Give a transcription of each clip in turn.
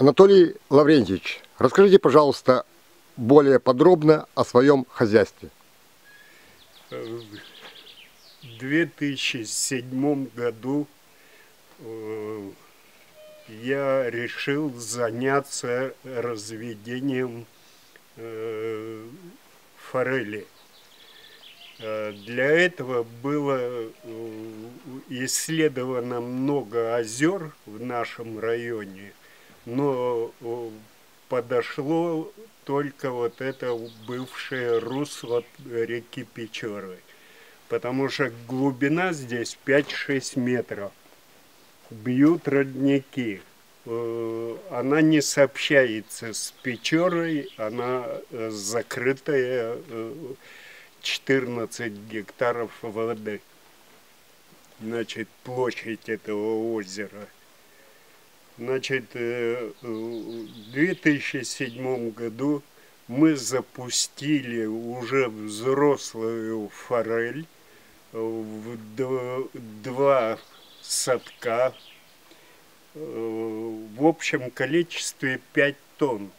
Анатолий Лаврентьевич, расскажите, пожалуйста, более подробно о своем хозяйстве. В 2007 году я решил заняться разведением форели. Для этого было исследовано много озер в нашем районе, но подошло только вот это бывшее русло реки Печоры, потому что глубина здесь 5-6 метров. Бьют родники. Она не сообщается с Печорой, она закрытая, 14 гектаров воды. Значит, площадь этого озера. Значит, в 2007 году мы запустили уже взрослую форель в 2 садка в общем количестве 5 тонн.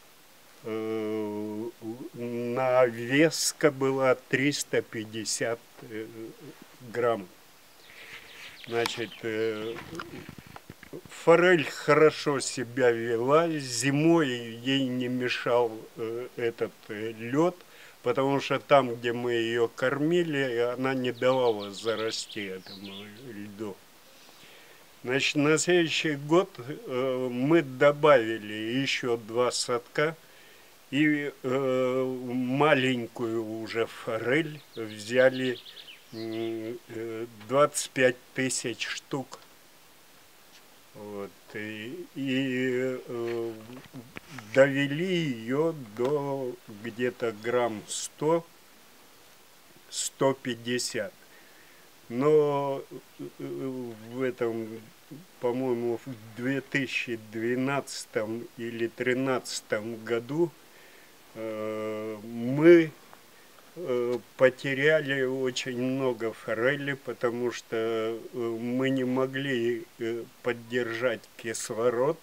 Навеска была 350 грамм. Значит, форель хорошо себя вела, зимой ей не мешал этот лед, потому что там, где мы ее кормили, она не давала зарасти этому льду. Значит, на следующий год мы добавили еще 2 садка и маленькую уже форель взяли 25 тысяч штук. Вот, и довели ее до где-то грамм 100-150. Но в этом, по-моему, в 2012 или 2013 году мы потеряли очень много форели, потому что мы не могли поддержать кислород,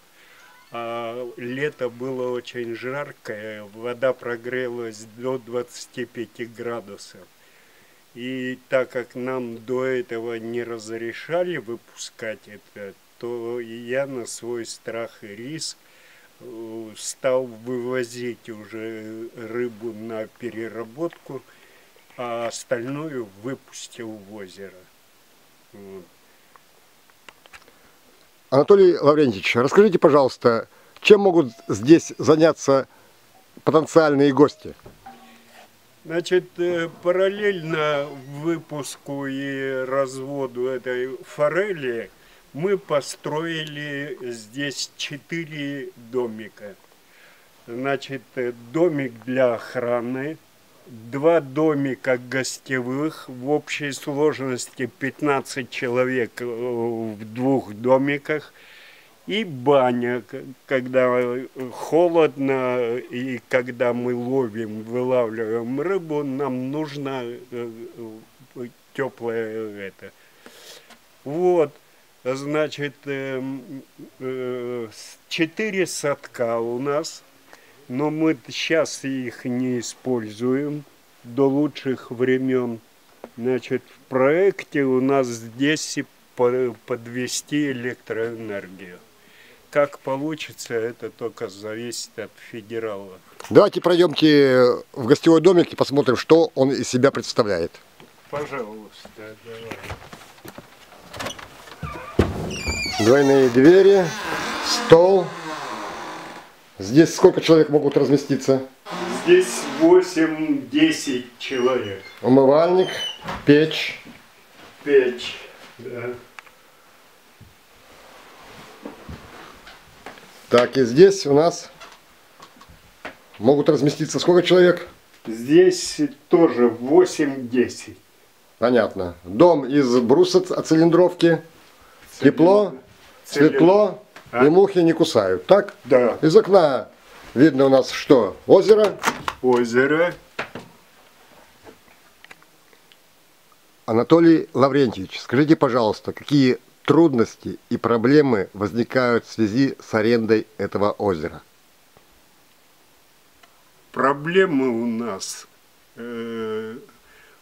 а лето было очень жаркое, вода прогрелась до 25 градусов. И так как нам до этого не разрешали выпускать это, то я на свой страх и риск стал вывозить уже рыбу на переработку, а остальную выпустил в озеро. Вот. Анатолий Лаврентьевич, расскажите, пожалуйста, чем могут здесь заняться потенциальные гости? Значит, параллельно выпуску и разводу этой форели мы построили здесь 4 домика. Значит, домик для охраны, 2 домика гостевых, в общей сложности 15 человек в 2 домиках, и баня, когда холодно и когда мы ловим, вылавливаем рыбу, нам нужно теплое это. Вот, значит, 4 садка у нас, но мы сейчас их не используем до лучших времен. Значит, в проекте у нас здесь подвести электроэнергию. Как получится, это только зависит от федералов. Давайте пройдемте в гостевой домик и посмотрим, что он из себя представляет. Пожалуйста, давай. Двойные двери, стол. Здесь сколько человек могут разместиться? Здесь 8-10 человек. Умывальник, печь. Печь, да. Так, и здесь у нас могут разместиться сколько человек? Здесь тоже 8-10. Понятно. Дом из бруса оцилиндровки. Тепло, светло, и мухи не кусают. Так? Да. Из окна видно у нас что? Озеро. Озеро. Анатолий Лаврентьевич, скажите, пожалуйста, какие трудности и проблемы возникают в связи с арендой этого озера? Проблемы у нас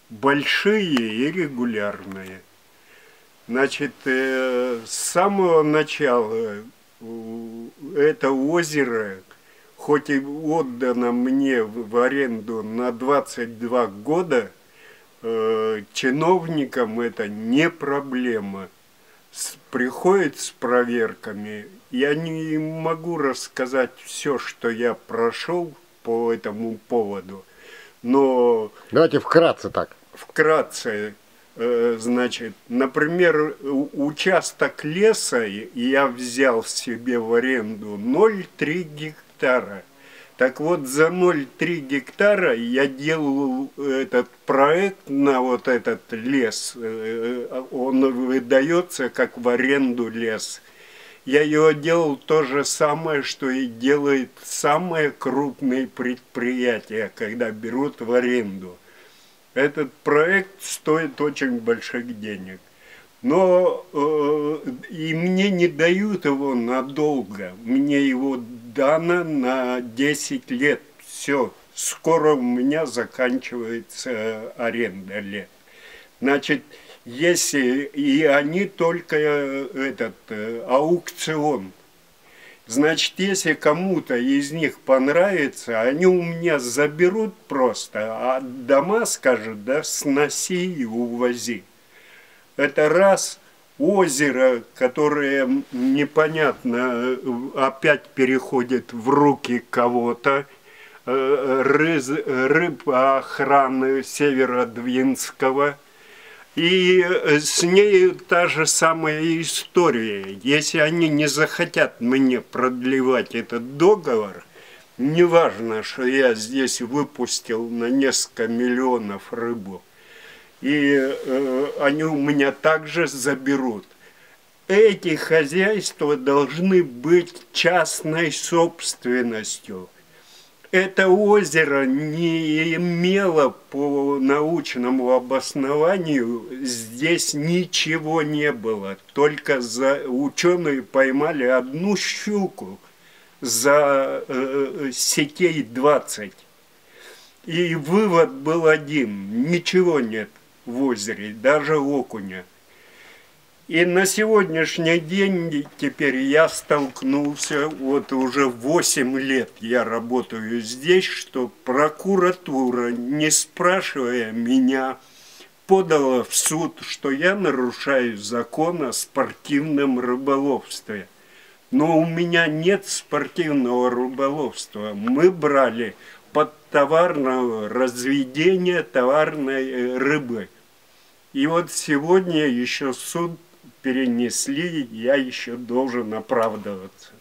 большие и регулярные. Значит, с самого начала это озеро, хоть и отдано мне в аренду на 22 года, чиновникам это не проблема. Приходят с проверками. Я не могу рассказать все, что я прошел по этому поводу, но Давайте вкратце так. вкратце, значит, например, участок леса я взял себе в аренду 0,3 гектара. Так вот, за 0,3 гектара я делал этот проект на вот этот лес. Он выдается как в аренду лес. Я его делал то же самое, что и делает самые крупные предприятия, когда берут в аренду. Этот проект стоит очень больших денег. Но и мне не дают его надолго. Мне его дано на 10 лет. Все, скоро у меня заканчивается аренда лет. Значит, если и они только этот аукцион. Значит, если кому-то из них понравится, они у меня заберут просто, а дома скажут, да, сноси и увози. Это раз. Озеро, которое непонятно опять переходит в руки кого-то, рыбоохраны Северодвинского. И с ней та же самая история. Если они не захотят мне продлевать этот договор, неважно, что я здесь выпустил на несколько миллионов рыбу, и они у меня также заберут. Эти хозяйства должны быть частной собственностью. Это озеро не имело по научному обоснованию, здесь ничего не было. Только ученые поймали одну щуку за сетей 20. И вывод был один: ничего нет в озере, даже окуня. И на сегодняшний день теперь я столкнулся, вот уже 8 лет я работаю здесь, что прокуратура, не спрашивая меня, подала в суд, что я нарушаю закон о спортивном рыболовстве. Но у меня нет спортивного рыболовства. Мы брали под товарное разведение товарной рыбы. И вот сегодня еще суд перенесли, я еще должен оправдываться.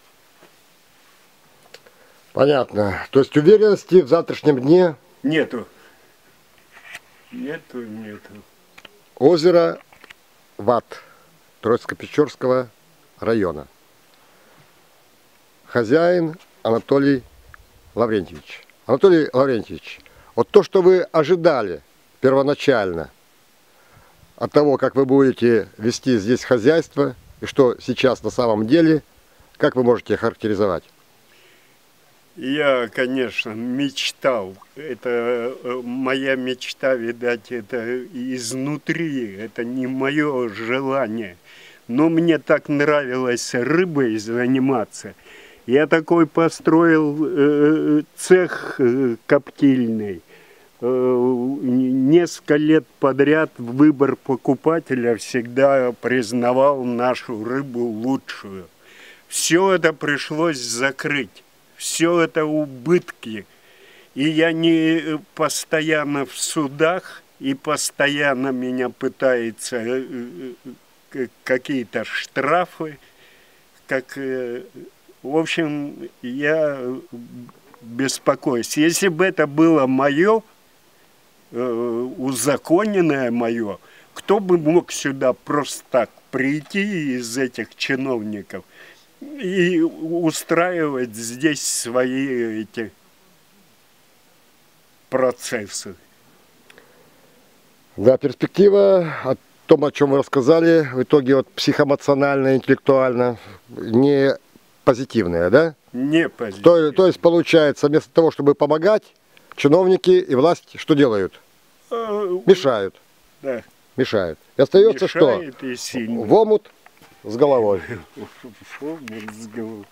Понятно. То есть уверенности в завтрашнем дне Нету. Нету. озеро Ват Троицко-Печорского района. Хозяин Анатолий Лаврентьевич. Анатолий Лаврентьевич, вот то, что вы ожидали первоначально от того, как вы будете вести здесь хозяйство, и что сейчас на самом деле, как вы можете характеризовать? Я, конечно, мечтал. Это моя мечта, видать, это изнутри, это не мое желание. Но мне так нравилось рыбой заниматься. Я такой построил цех коптильный. Несколько лет подряд выбор покупателя всегда признавал нашу рыбу лучшую. Все это пришлось закрыть. Все это убытки. И я не постоянно в судах, и постоянно меня пытаются какие-то штрафы. В общем, я беспокоюсь. Если бы это было мое, узаконенное мое, кто бы мог сюда просто так прийти из этих чиновников и устраивать здесь свои эти процессы? Да, перспектива том, о чем вы рассказали, в итоге вот психоэмоционально, интеллектуально не позитивные, да? Не позитивно. То есть получается, вместо того, чтобы помогать, чиновники и власть что делают? Мешают. Да. Мешают. И остается Мешает и что? сильно. В омут с головой. В омут с головой.